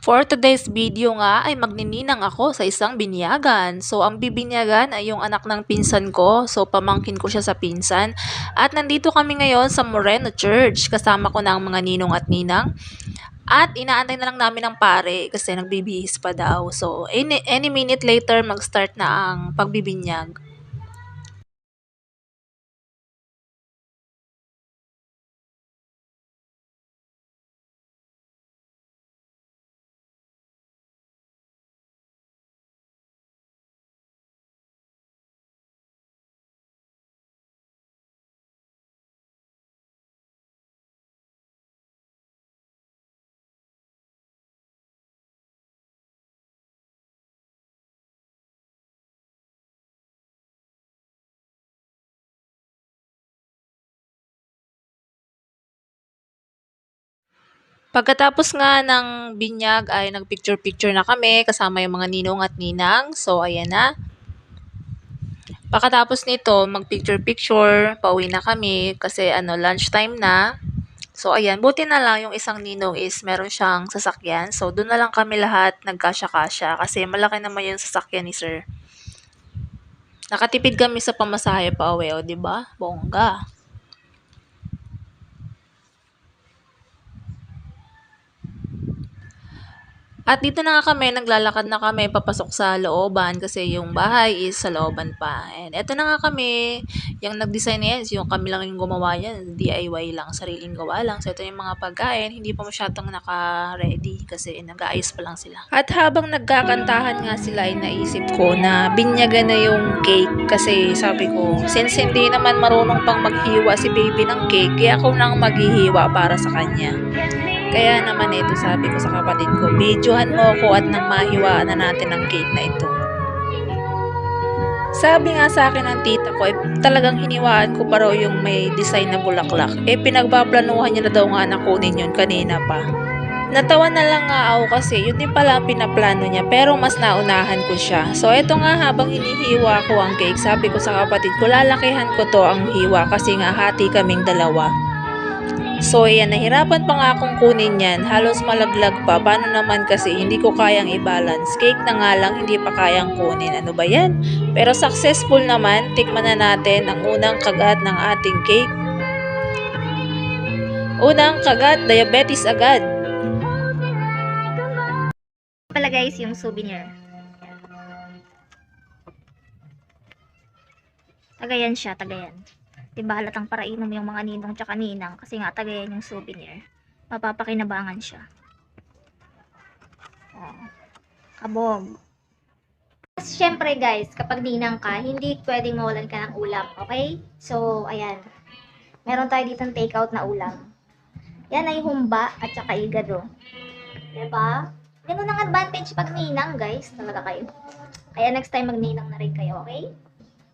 For today's video nga ay magnininang ako sa isang binyagan. So ang bibinyagan ay yung anak ng pinsan ko. So pamangkin ko siya sa pinsan. At nandito kami ngayon sa Moreno Church. Kasama ko na ang mga ninong at ninang. At inaantay na lang namin ang pare kasi nagbibihis pa daw. So any minute later mag-start na ang pagbibinyag. Pagkatapos nga ng binyag ay nagpicture-picture na kami kasama yung mga ninong at ninang. So ayan na. Pagkatapos nito, mag-picture-picture, pauwi na kami kasi lunchtime na. So ayan, buti na lang yung isang ninong is meron siyang sasakyan. So doon na lang kami lahat nagkasya-kasya kasi malaki naman yung sasakyan ni sir. Nakatipid kami sa pamasahe pa uwi, o 'di ba? Bongga. At dito na nga kami, naglalakad na kami papasok sa looban kasi yung bahay is sa looban pa. And eto na nga kami, yung nag-design na yan, yung kami lang yung gumawa yan, DIY lang, sariling gawa lang. So ito yung mga pagkain, hindi pa masyadong naka-ready kasi nag-aayos pa lang sila. At habang nagkakantahan nga sila ay naisip ko na binyagan na yung cake kasi sabi ko, since hindi naman marunong pang maghiwa si baby ng cake, kaya ako nang maghihiwa para sa kanya. Kaya naman ito sabi ko sa kapatid ko, videohan mo ako at nang mahiwaan na natin ang cake na ito. Sabi nga sa akin ng tita ko, talagang hiniwaan ko pa raw yung may design na bulaklak. Pinagbaplanuhan niya na daw nga na kunin yun kanina pa. Natawa na lang nga ako kasi yun din pala ang pinaplano niya pero mas naunahan ko siya. So eto nga habang hinihiwa ko ang cake, sabi ko sa kapatid ko, lalakihan ko to ang hiwa kasi nga hati kaming dalawa. So ayan, nahirapan pa nga akong kunin yan, halos malaglag pa, paano naman kasi hindi ko kayang i-balance, cake na nga lang hindi pa kayang kunin, ano ba yan? Pero successful naman, tikman na natin ang unang kagat ng ating cake. Unang kagat, diabetes agad. Pala guys, yung souvenir. Tagayan siya, tagayan. Diba halatang parainom yung mga ninong tsaka ninang kasi nga tagayan yung souvenir. Mapapakinabangan siya. Oh, kabog. Siyempre guys, kapag ninang ka, hindi pwedeng mawalan ka ng ulam, okay? So, ayan. Meron tayo dito ng take out na ulam. Yan ay humba at saka igado. Diba? Ganun ang advantage pag ninang guys, talaga kayo. Kaya next time magninang na rin kayo, okay?